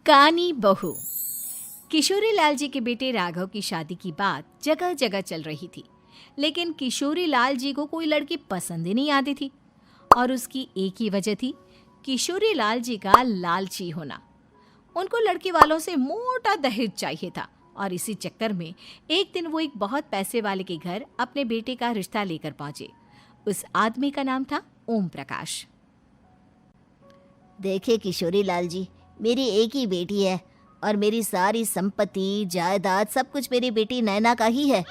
कानी बहू। किशोरी लाल जी के बेटे राघव की शादी की बात जगह जगह चल रही थी, लेकिन किशोरी लाल जी को कोई लड़की पसंद ही नहीं आती थी। और उसकी एक ही वजह थी, किशोरी लाल जी का लालची होना। उनको लड़की वालों से मोटा दहेज चाहिए था और इसी चक्कर में एक दिन वो एक बहुत पैसे वाले के घर अपने बेटे का रिश्ता लेकर पहुंचे। उस आदमी का नाम था ओम प्रकाश। देखे किशोरी लाल जी, मेरी एक ही बेटी है और मेरी सारी संपत्ति जायदाद सब कुछ मेरी बेटी नैना का ही है।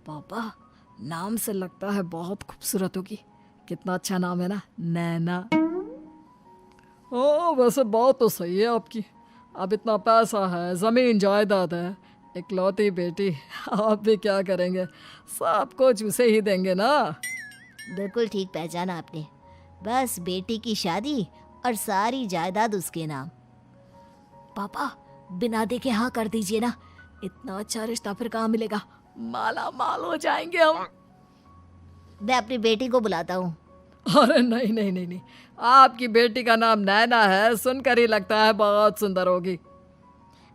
पापा, नाम से लगता है बहुत खूबसूरत होगी। कितना अच्छा नाम है ना, नैना। ओ, वैसे बात तो सही है आपकी। अब इतना पैसा है, जमीन जायदाद है, इकलौती बेटी, आप भी क्या करेंगे? सब कुछ उसे ही देंगे ना। बिल्कुल ठीक पहचाना आपने। बस बेटी की शादी और सारी जायदाद उसके नाम। पापा, बिना देखे हाँ कर दीजिए ना। इतना अच्छा रिश्ता फिर कहाँ मिलेगा? माला माल हो जाएंगे हम। मैं अपनी बेटी को बुलाता हूँ। अरे नहीं नहीं नहीं नहीं, आपकी बेटी का नाम नैना है, सुनकर ही लगता है बहुत सुंदर होगी।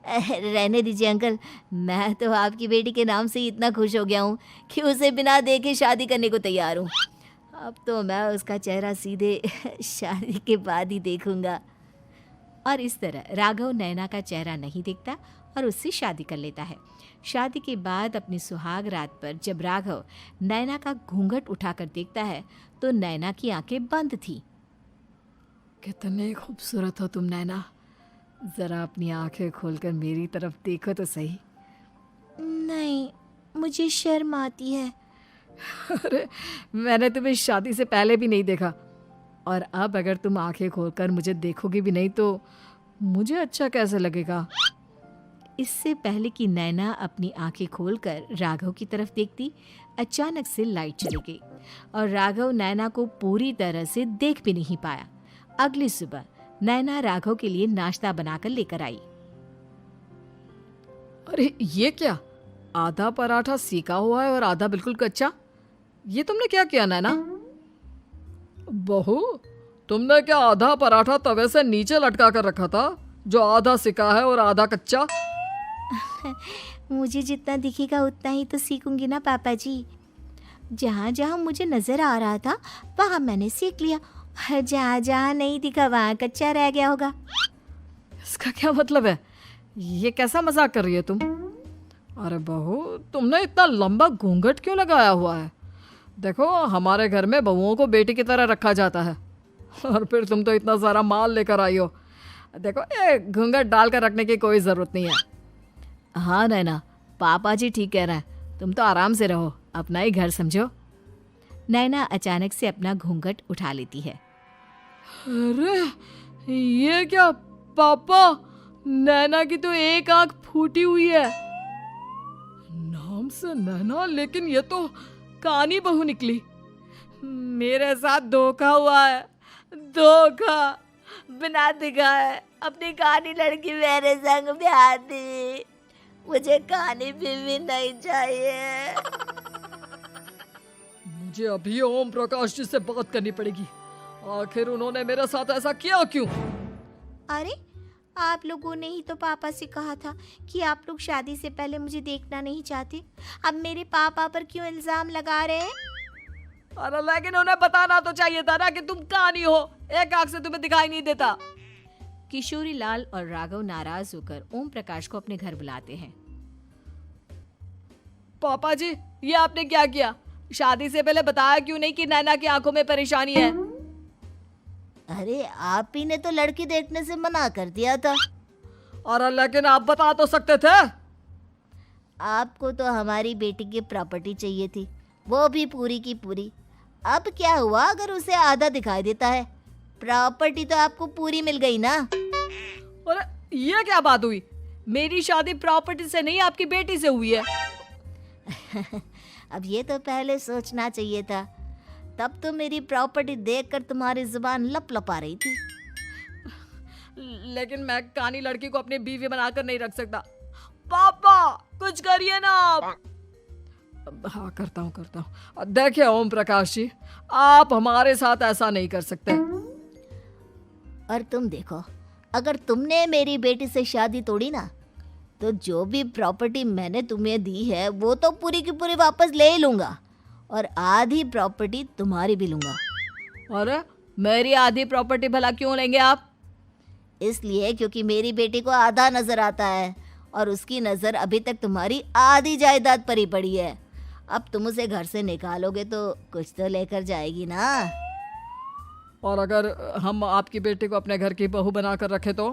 रहने दीजिए अंकल, मैं तो आपकी बेटी के नाम से ही इतना खुश हो गया हूँ कि उसे बिना देखे शादी करने को तैयार हूँ। अब तो मैं उसका चेहरा सीधे शादी के बाद ही देखूंगा। और इस तरह राघव नैना का चेहरा नहीं देखता और उससे शादी कर लेता है। शादी के बाद अपनी सुहाग रात पर जब राघव नैना का घूंघट उठाकर देखता है तो नैना की आंखें बंद थी। कितनी खूबसूरत हो तुम नैना, जरा अपनी आंखें खोलकर मेरी तरफ देखो तो सही। नहीं, मुझे शर्म आती है। अरे, मैंने तुम्हें शादी से पहले भी नहीं देखा, और अब अगर तुम आंखें खोलकर मुझे देखोगी भी नहीं तो मुझे अच्छा कैसे लगेगा? इससे पहले कि नैना अपनी आंखें खोलकर राघव की तरफ देखती, अचानक से लाइट चली गई और राघव नैना को पूरी तरह से देख भी नहीं पाया। अगली सुबह नैना राघव के लिए नाश्ता बनाकर लेकर आई। अरे ये क्या, आधा पराठा सेका हुआ है और आधा बिल्कुल कच्चा। ये तुमने क्या किया नैना? बहू, तुमने क्या आधा पराठा तवे से नीचे लटका कर रखा था, जो आधा सेका है और आधा कच्चा? मुझे जितना दिखेगा उतना ही तो सीखूंगी ना पापा जी। जहाँ जहाँ मुझे नजर आ रहा था वहाँ मैंने सीख लिया, जहाँ जहाँ नहीं दिखा वहाँ कच्चा रह गया होगा। इसका क्या मतलब है? ये कैसा मजाक कर रही है तुम? अरे बहू, तुमने इतना लंबा घूंघट क्यों लगाया हुआ है? देखो, हमारे घर में बहुओं को बेटी की तरह रखा जाता है, और फिर तुम तो इतना सारा माल लेकर आई हो। देखो, ये घूंघट डाल कर रखने की कोई ज़रूरत नहीं है। हाँ नैना, पापा जी ठीक कह रहे हैं, तुम तो आराम से रहो, अपना ही घर समझो। नैना अचानक से अपना घूंघट उठा लेती है। अरे ये क्या पापा, नैना की तो एक आंख फूटी हुई है। नाम से नैना, लेकिन ये तो कानी बहू निकली। मेरे साथ धोखा हुआ है, धोखा। बिना दिखाए अपनी कानी लड़की मेरे संग ब्याह दी। मुझे कानी बीवी नहीं चाहिए। मुझे अभी ओम प्रकाश जी से बात करनी पड़ेगी। आखिर उन्होंने मेरे साथ ऐसा किया क्यों? अरे, आप लोगों ने ही तो पापा से कहा था कि आप लोग शादी से पहले मुझे देखना नहीं चाहते। अब मेरे पापा पर क्यों इल्जाम लगा रहे हैं? अरे लेकिन उन्हें बताना तो चाहिए था ना कि तुम कानी हो, एक आंख से तुम्हें दिखाई नहीं देता। किशोरी लाल और राघव नाराज होकर ओम प्रकाश को अपने घर बुलाते हैं। पापा जी, ये आपने क्या किया? शादी से पहले बताया क्यों नहीं कि नैना की आंखों में परेशानी है? अरे, आप ही ने तो लड़की देखने से मना कर दिया था। अरे लेकिन आप बता तो सकते थे। आपको तो हमारी बेटी की प्रॉपर्टी चाहिए थी, वो भी पूरी की पूरी। अब क्या हुआ अगर उसे आधा दिखाई देता है? प्रॉपर्टी तो आपको पूरी मिल गई ना। अरे ये क्या बात हुई? मेरी शादी प्रॉपर्टी से नहीं, आपकी बेटी से हुई है। अब ये तो पहले सोचना चाहिए था, तब तो मेरी प्रॉपर्टी देखकर तुम्हारी जुबान लप लप आ रही थी। लेकिन मैं कानी लड़की को अपनी बीवी बनाकर नहीं रख सकता। पापा, कुछ करिए ना आप। हाँ, करता हूँ। देखिए ओम प्रकाश जी, आप हमारे साथ ऐसा नहीं कर सकते। और तुम देखो, अगर तुमने मेरी बेटी से शादी तोड़ी ना, तो जो भी प्रॉपर्टी मैंने तुम्हें दी है वो तो पूरी की पूरी वापस ले ही लूँगा, और आधी प्रॉपर्टी तुम्हारी भी लूँगा। अरे मेरी आधी प्रॉपर्टी भला क्यों लेंगे आप? इसलिए क्योंकि मेरी बेटी को आधा नज़र आता है और उसकी नज़र अभी तक तुम्हारी आधी जायदाद पर ही पड़ी है। अब तुम उसे घर से निकालोगे तो कुछ तो लेकर जाएगी ना। और अगर हम आपकी बेटी को अपने घर की बहू बना कर रखे तो?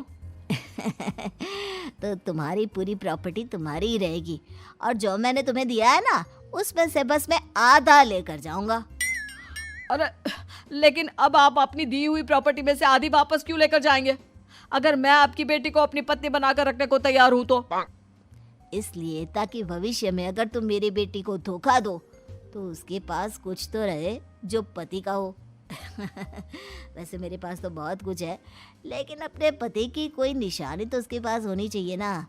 तो तुम्हारी पूरी प्रॉपर्टी तुम्हारी ही रहेगी, और जो मैंने तुम्हें दिया है ना, उसमें से बस मैं आधा लेकर जाऊंगा। अरे लेकिन अब आप अपनी दी हुई प्रॉपर्टी में से आधी वापस क्यों लेकर जाएंगे? अगर मैं आपकी बेटी को अपनी पत्नी बनाकर रखने को तैयार हूं तो? इसलिए ताकि भविष्य में अगर तुम मेरी बेटी को धोखा दो तो उसके पास कुछ तो रहे जो पति का हो। वैसे मेरे पास तो बहुत कुछ है, लेकिन अपने पति की कोई निशानी तो उसके पास होनी चाहिए ना।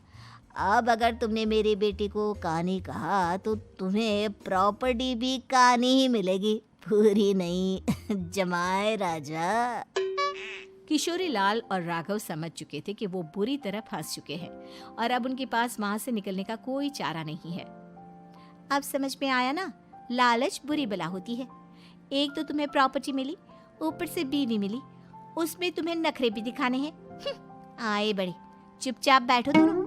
अब अगर तुमने मेरी बेटी को कहानी कहा तो तुम्हें प्रॉपर्टी भी कहानी ही मिलेगी, पूरी नहीं। जमाए राजा। किशोरी लाल और राघव समझ चुके थे कि वो बुरी तरह फंस चुके हैं और अब उनके पास वहां से निकलने का कोई चारा नहीं है। अब समझ में आया ना, लालच बुरी बला होती है। एक तो तुम्हें प्रॉपर्टी मिली, ऊपर से बीवी मिली, उसमें तुम्हें नखरे भी दिखाने हैं। आए बड़े, चुपचाप बैठो दोनों।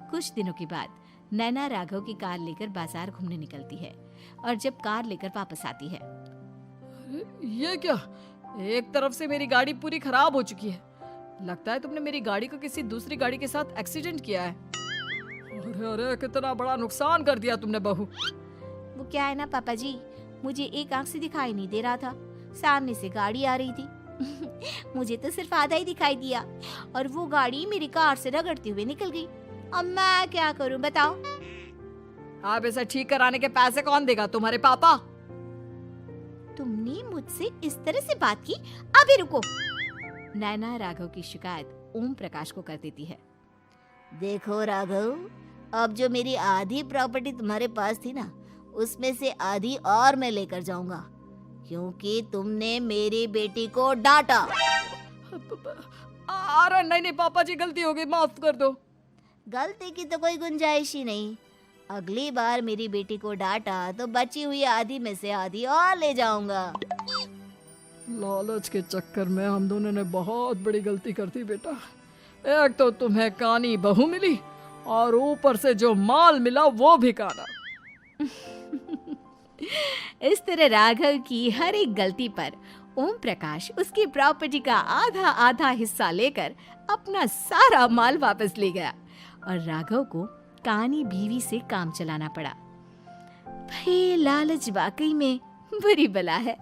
कुछ दिनों के बाद नैना राघव की कार लेकर बाजार घूमने निकलती है और जब कार लेकर वापस आती है, ये क्या? एक तरफ से मेरी गाड़ी पूरी खराब हो चुकी है। लगता है तुमने मेरी गाड़ी को किसी दूसरी गाड़ी के साथ एक्सीडेंट किया है। अरे अरे कितना बड़ा नुकसान कर दिया तुमने बहू। वो क्या है ना पापा जी, मुझे एक आंख से दिखाई नहीं दे रहा था, सामने से गाड़ी आ रही थी। मुझे तो सिर्फ आधा ही दिखाई दिया और वो गाड़ी मेरी कार से रगड़ते हुए निकल गई। अब मैं क्या करूं बताओ? आप इसे ठीक कराने के पैसे कौन देगा? तुम्हारे पापा? तुमने मुझसे इस तरह से बात की? अभी रुको। नैना राघव की शिकायत ओम प्रकाश को कर देती है। देखो राघव, अब जो मेरी आधी प्रॉपर्टी तुम्हारे पास थी ना, उसमें से आधी और मैं लेकर जाऊंगा, क्योंकि तुमने मेरी बेटी को डांटा। अरे नहीं नहीं पापा जी, गलती हो गई, माफ कर दो। गलती की तो कोई गुंजाइश ही नहीं। अगली बार मेरी बेटी को डांटा तो बची हुई आधी में से आधी और ले जाऊंगा। लालच के चक्कर में हम दोनों ने बहुत बड़ी गलती कर दी बेटा। एक तो तुम्हें कानी बहू मिली और ऊपर से जो माल मिला वो भी काना। इस तरह राघव की हर एक गलती पर ओम प्रकाश उसकी प्रॉपर्टी का आधा आधा हिस्सा लेकर अपना सारा माल वापस ले गया और राघव को कानी बीवी से काम चलाना पड़ा। भाई लालच वाकई में बुरी बला है।